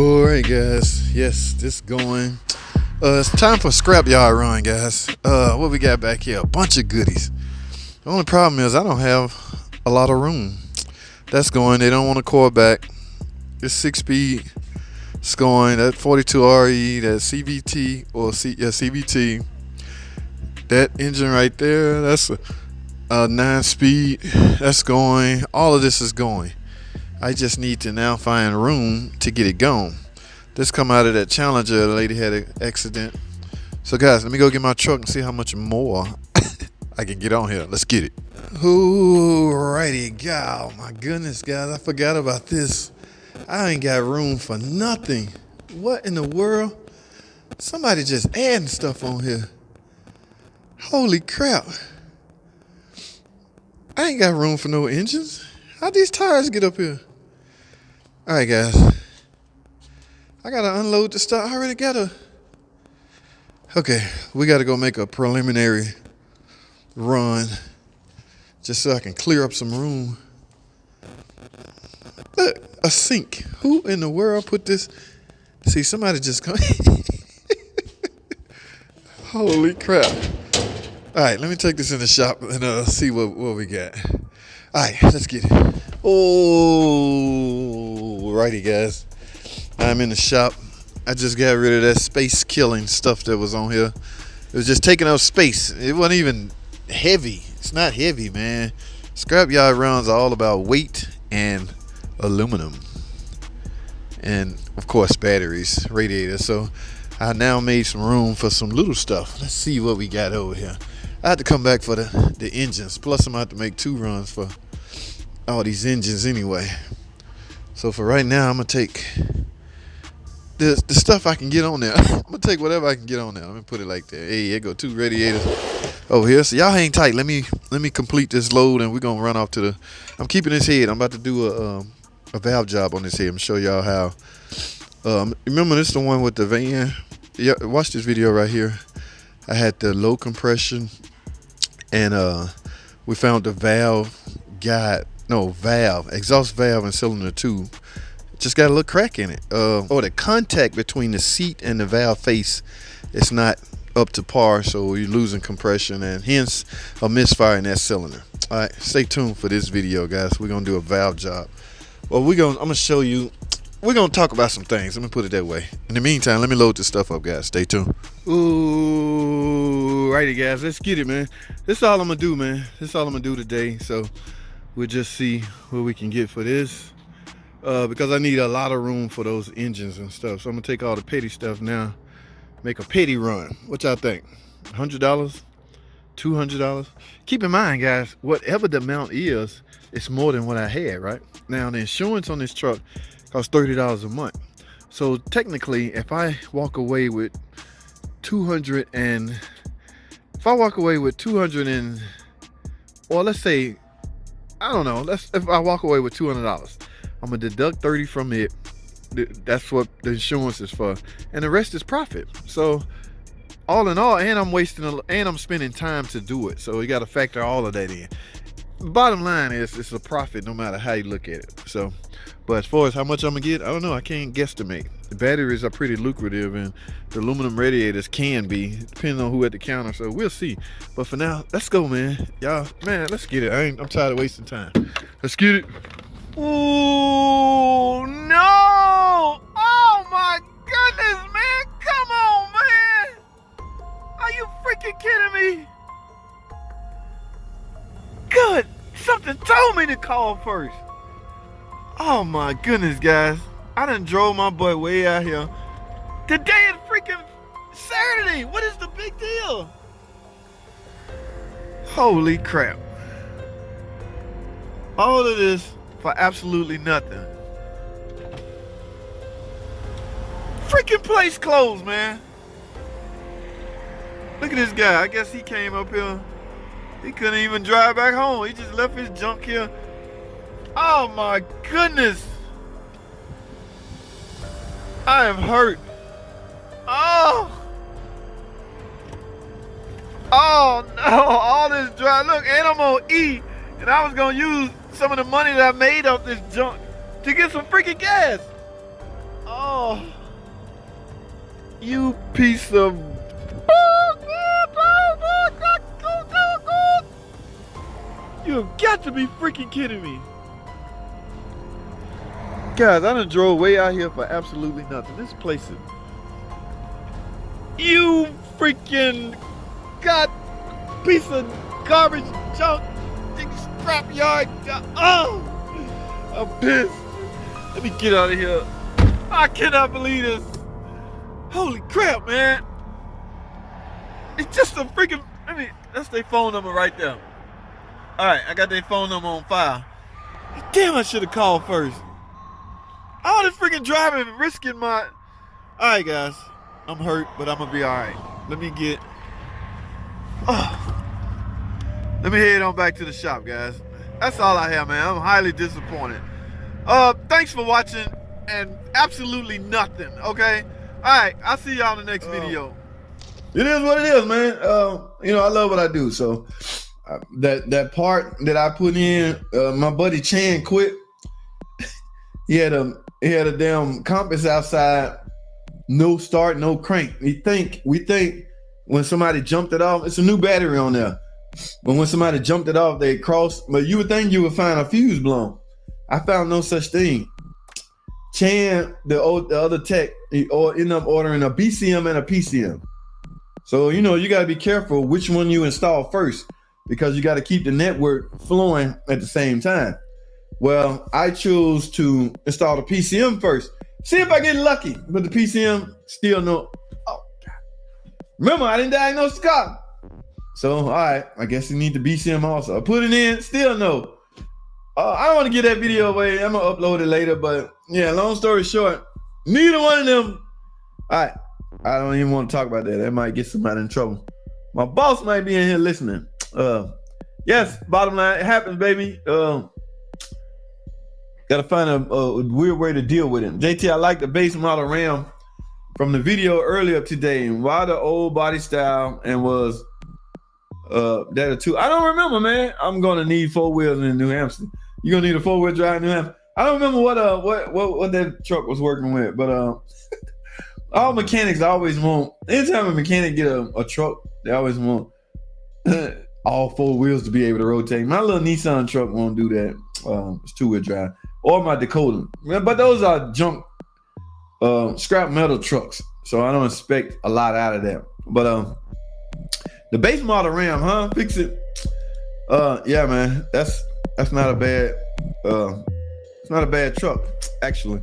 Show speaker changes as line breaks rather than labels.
Alright guys, yes, this going. It's time for scrapyard run, guys. What we got back here? A bunch of goodies. The only problem is I don't have a lot of room. That's going. They don't want a core back. It's 6-speed. It's going. That 42RE, that CVT or CVT. That engine right there. That's a 9-speed. That's going. All of this is going. I just need to now find room to get it going. This come out of that Challenger. The lady had an accident. So guys, let me go get my truck and see how much more I can get on here. Let's get it. Alrighty, God, my goodness, guys, I forgot about this. I ain't got room for nothing. What in the world? Somebody just adding stuff on here. Holy crap. I ain't got room for no engines. How'd these tires get up here? Alright, guys. I gotta unload the stuff. I already gotta. Okay, we gotta go make a preliminary run just so I can clear up some room. Look, a sink. Who in the world put this? See, somebody just come. Holy crap. Alright, let me take this in the shop and see what we got. Alright, let's get it. Oh, righty, guys. I'm in the shop. I just got rid of that space killing stuff that was on here. It was just taking up space. It wasn't even heavy. It's not heavy, man. Scrapyard runs are all about weight and aluminum. And, of course, batteries, radiators. So I now made some room for some little stuff. Let's see what we got over here. I had to come back for the engines. Plus, I'm going to have to make 2 runs for all these engines anyway. So for right now, I'm going to take the stuff I can get on there. I'm going to take whatever I can get on there. Let me put it like that. Hey, there go 2 radiators over here. So y'all hang tight. Let me complete this load and we're going to run off to the... I'm keeping this head. I'm about to do a valve job on this head. I'm show y'all how. Remember, this is the one with the van. Yeah, watch this video right here. I had the low compression and we found the exhaust valve and cylinder tube. Just got a little crack in it. The contact between the seat and the valve face is not up to par, so you're losing compression and hence a misfire in that cylinder. All right, stay tuned for this video, guys. We're gonna do a valve job. Well, I'm gonna show you. We're gonna talk about some things. Let me put it that way. In the meantime, let me load this stuff up, guys. Stay tuned. Ooh, righty, guys. Let's get it, man. This is all I'm gonna do, man. This is all I'm gonna do today. So we'll just see what we can get for this. Because I need a lot of room for those engines and stuff. So I'm gonna take all the petty stuff now, make a petty run. What y'all think? $100? $200? Keep in mind, guys, whatever the amount is, it's more than what I had, right? Now, the insurance on this truck costs $30 a month. So technically, if I walk away with 200 and, well, let's say, I don't know, if I walk away with $200, I'm gonna deduct 30 from it. That's what the insurance is for, and the rest is profit. So all in all, and I'm spending time to do it. So you got to factor all of that in. Bottom line is, it's a profit no matter how you look at it. So, but as far as how much I'm gonna get, I don't know. I can't guesstimate. The batteries are pretty lucrative, and the aluminum radiators can be, depending on who at the counter. So we'll see. But for now, let's go, man. Y'all, man, let's get it. I'm tired of wasting time. Let's get it. Oh no! Oh my goodness, man! Come on, man! Are you freaking kidding me? Good! Something told me to call first. Oh my goodness, guys! I done drove my butt way out here. Today is freaking Saturday. What is the big deal? Holy crap! All of this for absolutely nothing. Freaking place closed, man. Look at this guy. I guess he came up here. He couldn't even drive back home. He just left his junk here. Oh my goodness. I am hurt. Oh no. All this drive. Look, and I'm on E. And I was going to use some of the money that I made off this junk to get some freaking gas. Oh, You piece of... You've got to be freaking kidding me. Guys, I done drove way out here for absolutely nothing. This place is... You freaking god piece of garbage junk scrap yard. Oh, I'm pissed. Let me get out of here. I cannot believe this. Holy crap, man. It's just a freaking... that's their phone number right there. Alright, I got their phone number on file. Damn, I should have called first. All this freaking driving and risking my... Alright, guys. I'm hurt, but I'm gonna be alright. Let me get... Let me head on back to the shop, guys. That's all I have, man. I'm highly disappointed. Thanks for watching and absolutely nothing, okay? Alright, I'll see y'all in the next video.
It is what it is, man. You know, I love what I do, so... that part that I put in, my buddy Chan quit. He had a damn compass outside, no start, no crank. We think when somebody jumped it off, it's a new battery on there. But when somebody jumped it off, they crossed. But you would think you would find a fuse blown. I found no such thing. Chan, the other tech, he ended up ordering a BCM and a PCM. So you know you gotta be careful which one you install first, because you got to keep the network flowing at the same time. Well, I chose to install the PCM first. See if I get lucky, but the PCM still no. Oh, God. Remember, I didn't diagnose the car. So, all right, I guess you need the BCM also. I put it in, still no. I don't want to get that video away. I'm going to upload it later, but yeah, long story short, neither one of them. All right, I don't even want to talk about that. That might get somebody in trouble. My boss might be in here listening. Yes, bottom line, it happens, baby. Gotta find a weird way to deal with it. JT, I like the base model RAM from the video earlier today. And why the old body style and was that a two? I don't remember, man. I'm gonna need 4 wheels in New Hampshire. You're gonna need a 4-wheel drive in New Hampshire. I don't remember what that truck was working with, but all mechanics always want. Anytime a mechanic get a truck, they always want all 4 wheels to be able to rotate. My little Nissan truck won't do that. It's 2-wheel drive. Or my Dakota. But those are junk scrap metal trucks. So I don't expect a lot out of that. But the base model RAM, huh? Fix it. Yeah, man. That's not a bad it's not a bad truck, actually.